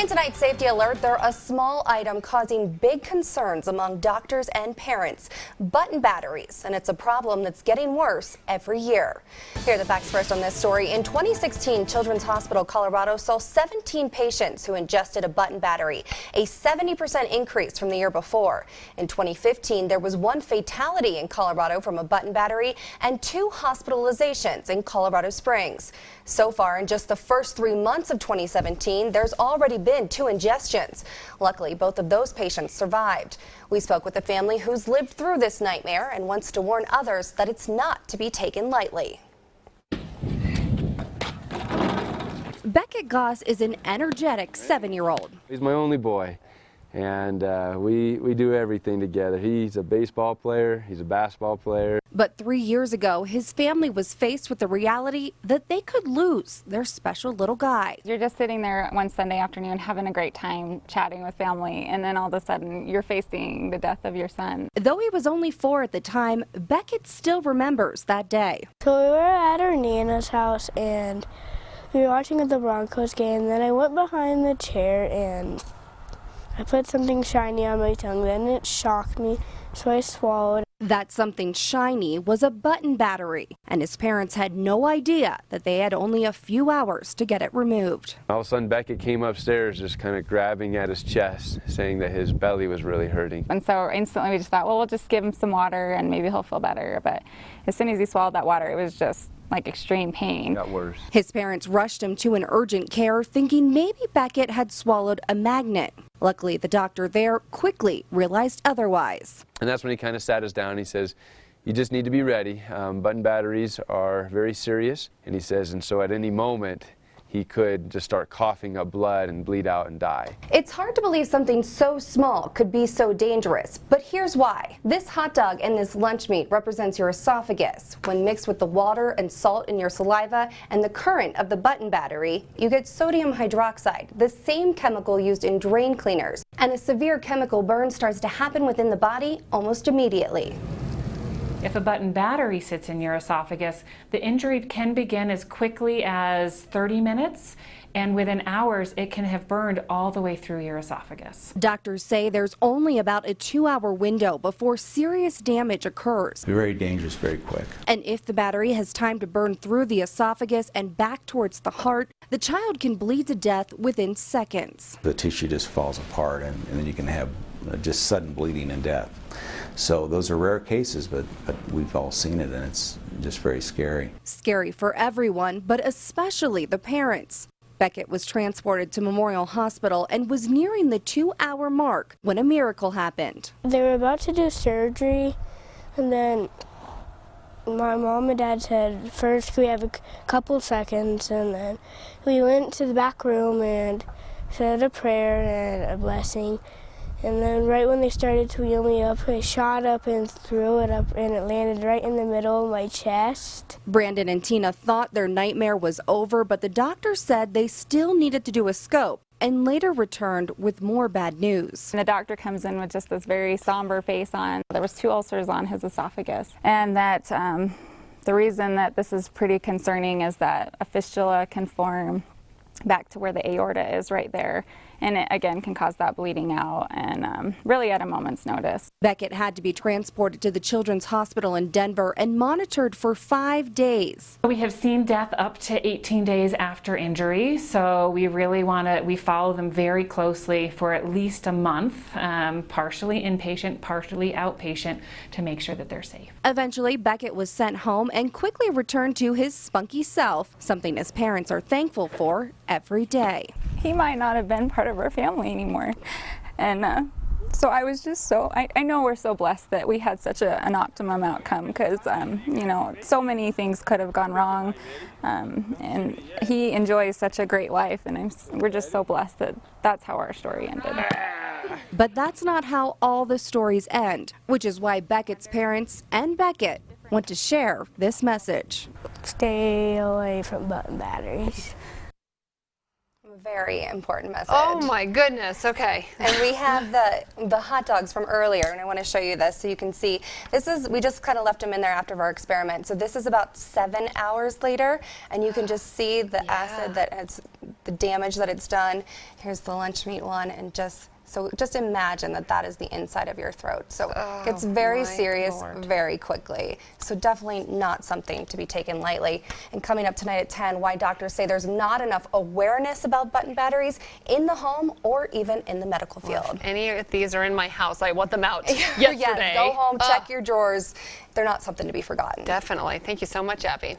In tonight's safety alert, they're a small item causing big concerns among doctors and parents. Button batteries, and it's a problem that's getting worse every year. Here are the facts first on this story. In 2016, Children's Hospital Colorado saw 17 patients who ingested a button battery, a 70% increase from the year before. In 2015, there was one fatality in Colorado from a button battery and 2 hospitalizations in Colorado Springs. So far, in just the first 3 months of 2017, there's already been 2 ingestions. Luckily, both of those patients survived. We spoke with a family who's lived through this nightmare and wants to warn others that it's not to be taken lightly. Beckett Goss is an energetic 7-year-old. He's my only boy, and we do everything together. He's a baseball player, he's a basketball player. But 3 years ago, his family was faced with the reality that they could lose their special little guy. You're just sitting there one Sunday afternoon having a great time chatting with family, and then all of a sudden you're facing the death of your son. Though he was only 4 at the time, Beckett still remembers that day. So we were at our Nana's house and we were watching the Broncos game. Then I went behind the chair and I put something shiny on my tongue. Then it shocked me, so I swallowed. That something shiny was a button battery, and his parents had no idea that they had only a few hours to get it removed. All of a sudden, Beckett came upstairs just kind of grabbing at his chest, saying that his belly was really hurting. And so instantly we just thought, well, we'll just give him some water and maybe he'll feel better. But as soon as he swallowed that water, it was just like extreme pain. It got worse. His parents rushed him to an urgent care, thinking maybe Beckett had swallowed a magnet. Luckily, the doctor there quickly realized otherwise. And that's when he kind of sat us down. He says, you just need to be ready. Button batteries are very serious. And he says, and so at any moment, he could just start coughing up blood and bleed out and die. It's hard to believe something so small could be so dangerous, but here's why. This hot dog and this lunch meat represents your esophagus. When mixed with the water and salt in your saliva and the current of the button battery, you get sodium hydroxide, the same chemical used in drain cleaners. And a severe chemical burn starts to happen within the body almost immediately. If a button battery sits in your esophagus, the injury can begin as quickly as 30 minutes, and within hours it can have burned all the way through your esophagus. Doctors say there's only about a 2-hour window before serious damage occurs. Very dangerous, very quick. And if the battery has time to burn through the esophagus and back towards the heart, the child can bleed to death within seconds. The tissue just falls apart, and then you can have just sudden bleeding and death. So those are rare cases, but we've all seen it, and it's just very scary. Scary for everyone, but especially the parents. Beckett was transported to Memorial Hospital and was nearing the 2-hour mark when a miracle happened. They were about to do surgery, and then my mom and dad said, first we have a couple seconds, and then we went to the back room and said a prayer and a blessing. And then right when they started to wheel me up, I shot up and threw it up, and it landed right in the middle of my chest. Brandon and Tina thought their nightmare was over, but the doctor said they still needed to do a scope and later returned with more bad news. And the doctor comes in with just this very somber face on. There was 2 ulcers on his esophagus, and that the reason that this is pretty concerning is that a fistula can form back to where the aorta is right there, and it again can cause that bleeding out, and really at a moment's notice. Beckett had to be transported to the Children's Hospital in Denver and monitored for 5 days. We have seen death up to 18 days after injury, so we really we follow them very closely for at least a month, partially inpatient, partially outpatient, to make sure that they're safe. Eventually, Beckett was sent home and quickly returned to his spunky self, something his parents are thankful for every day. He might not have been part of our family anymore, and so I was just so, I know we're so blessed that we had such an optimum outcome, because you know, so many things could have gone wrong, and he enjoys such a great life, and we're just so blessed that that's how our story ended. But that's not how all the stories end, which is why Beckett's parents and Beckett want to share this message. Stay away from button batteries. Very important message. Oh my goodness, okay. And we have the hot dogs from earlier, and I want to show you this so you can see. We just kind of left them in there after our experiment. So this is about 7 hours later, and you can just see the acid the damage that it's done. Here's the lunch meat one, and just imagine that is the inside of your throat. So it gets very serious very quickly. So definitely not something to be taken lightly. And coming up tonight at 10, why doctors say there's not enough awareness about button batteries in the home or even in the medical field. If any of these are in my house, I want them out yesterday. Yes, go home, check your drawers. They're not something to be forgotten. Definitely. Thank you so much, Abby.